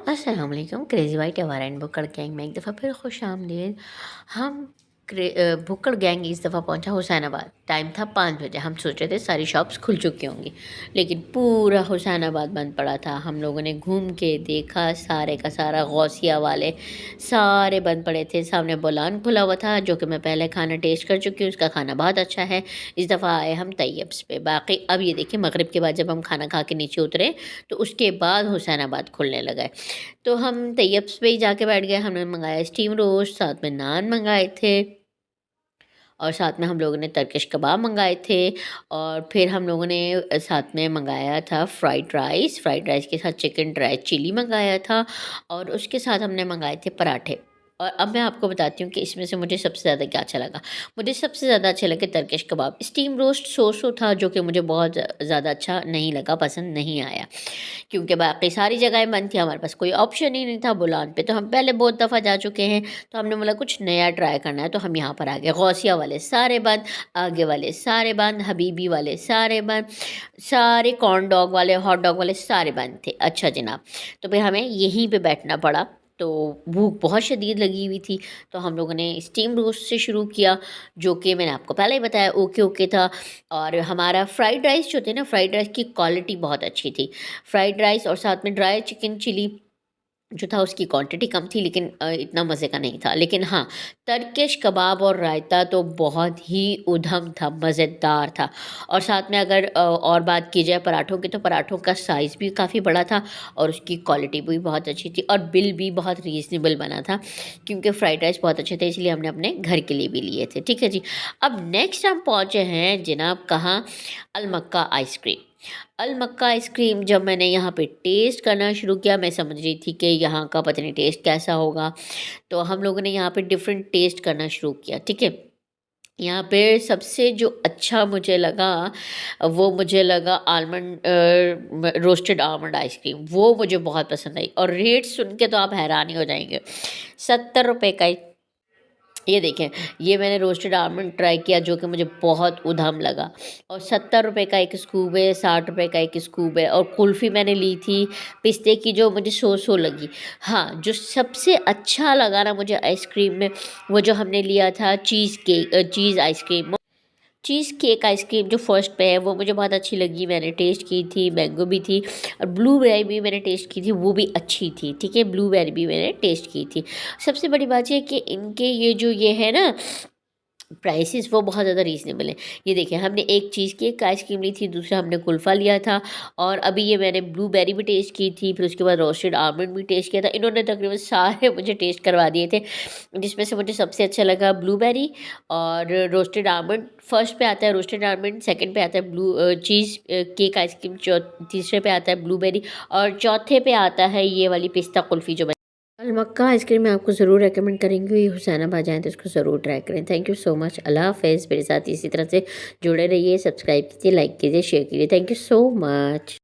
अस्सलाम वालेकुम। Crazy white ever and बुक्कड़ गैंग में एक दफ़ा फिर खुश आमदीद। हम बुक्कड़ गैंग इस दफ़ा पहुंचा हुसैनाबाद। टाइम था 5 बजे। हम सोच रहे थे सारी शॉप्स खुल चुकी होंगी, लेकिन पूरा हुसैनाबाद बंद पड़ा था। हम लोगों ने घूम के देखा, सारे का सारा गौसिया वाले सारे बंद पड़े थे। सामने बोलान खुला हुआ था, जो कि मैं पहले खाना टेस्ट कर चुकी हूँ, उसका खाना बहुत अच्छा है। इस दफ़ा आए हम तैयब्स पे। बाकी अब ये देखिए, मगरिब के बाद जब हम खाना खा के नीचे उतरे तो उसके बाद हुसैनाबाद खुलने लगा है। तो हम तैयब्स पे ही जाके बैठ गए। हमने मंगाया स्टीम रोस्ट, साथ में नान मंगाए थे और साथ में हम लोगों ने टर्किश कबाब मंगाए थे। और फिर हम लोगों ने साथ में मंगाया था फ्राइड राइस के साथ चिकन ड्राई चिली मंगाया था और उसके साथ हमने मंगाए थे पराठे। और अब मैं आपको बताती हूँ कि इसमें से मुझे सबसे ज़्यादा क्या अच्छा लगा। मुझे सबसे ज़्यादा अच्छे लगे टर्किश कबाब। स्टीम रोस्ट सो था, जो कि मुझे बहुत ज़्यादा अच्छा नहीं लगा, पसंद नहीं आया, क्योंकि बाकी सारी जगहें बंद थी, हमारे पास कोई ऑप्शन ही नहीं था बुलान पे। तो हम पहले बहुत दफ़ा जा चुके हैं, तो हमने बोला कुछ नया ट्राई करना है, तो हम यहाँ पर आ गए। गौसिया वाले सारे बंद, आगे वाले सारे बंद, हबीबी वाले सारे बंद, सारे कॉर्न डॉग वाले, हॉट डॉग वाले सारे बंद थे। अच्छा जनाब, तो फिर हमें यहीं पे बैठना पड़ा। तो भूख बहुत शदीद लगी हुई थी, तो हम लोगों ने स्टीम रोस्ट से शुरू किया, जो कि मैंने आपको पहले ही बताया ओके ओके था। और हमारा फ्राइड राइस जो थे ना, फ्राइड राइस की क्वालिटी बहुत अच्छी थी। फ्राइड राइस और साथ में ड्राई चिकन चिली जो था, उसकी क्वांटिटी कम थी, लेकिन इतना मज़े का नहीं था। लेकिन हाँ, टर्किश कबाब और रायता तो बहुत ही उधम था, मज़ेदार था। और साथ में अगर और बात की जाए पराठों की, तो पराठों का साइज़ भी काफ़ी बड़ा था और उसकी क्वालिटी भी बहुत अच्छी थी और बिल भी बहुत रीज़नेबल बना था, क्योंकि फ्राइड राइस बहुत अच्छे थे, इसलिए हमने अपने घर के लिए भी लिए थे। ठीक है जी। अब नेक्स्ट हम पहुँचे हैं जनाब कहाँ, अलमक्का आइसक्रीम। अलमक्का आइसक्रीम जब मैंने यहाँ पे टेस्ट करना शुरू किया, मैं समझ रही थी कि यहाँ का पता नहीं टेस्ट कैसा होगा। तो हम लोगों ने यहाँ पे डिफरेंट टेस्ट करना शुरू किया। ठीक है। यहाँ पे सबसे जो अच्छा मुझे लगा, वो मुझे लगा आलमंड रोस्टेड आलमंड आइसक्रीम। वो मुझे बहुत पसंद आई और रेट सुन के तो आप हैरान ही हो जाएंगे। 70 रुपये का ये देखें, ये मैंने रोस्टेड आलमंड ट्राई किया, जो कि मुझे बहुत उधम लगा। और 70 रुपये का एक स्कूप है, 60 रुपये का एक स्कूप है। और कुल्फ़ी मैंने ली थी पिस्ते की, जो मुझे सो लगी। हाँ, जो सबसे अच्छा लगा ना मुझे आइसक्रीम में, वो जो हमने लिया था चीज़ आइसक्रीम। चीज़ केक आइसक्रीम जो फर्स्ट पे है, वो मुझे बहुत अच्छी लगी, मैंने टेस्ट की थी। मैंगो भी थी और ब्लूबेरी भी मैंने टेस्ट की थी, वो भी अच्छी थी। ठीक है, ब्लूबेरी भी मैंने टेस्ट की थी। सबसे बड़ी बात ये है कि इनके ये है ना प्राइसेस, वो बहुत ज़्यादा रीज़नेबल है। ये देखिए, हमने एक चीज़ केक आइसक्रीम ली थी, दूसरा हमने कुल्फ़ा लिया था और अभी ये मैंने ब्लूबेरी भी टेस्ट की थी, फिर उसके बाद रोस्टेड आलमंड भी टेस्ट किया था। इन्होंने तकरीबन सारे मुझे टेस्ट करवा दिए थे, जिसमें से मुझे सबसे अच्छा लगा ब्लूबेरी और रोस्टेड आलमंड। फर्स्ट पे आता है रोस्टेड आलमंड, सेकंड पे आता है चीज़ केक आइसक्रीम, तीसरे पे आता है ब्लूबेरी और चौथे पे आता है ये वाली पिस्ता कुल्फ़ी जो अलमक्का आइसक्रीम मैं आपको ज़रूर रेकमेंड करेंगी। हुसैनाबाद जाएँ तो इसको ज़रूर ट्राई करें। Thank you so much. अल्लाह हाफ़िज़। मेरे साथ इसी तरह से जुड़े रहिए, सब्सक्राइब कीजिए, लाइक कीजिए, शेयर कीजिए। Thank you so much.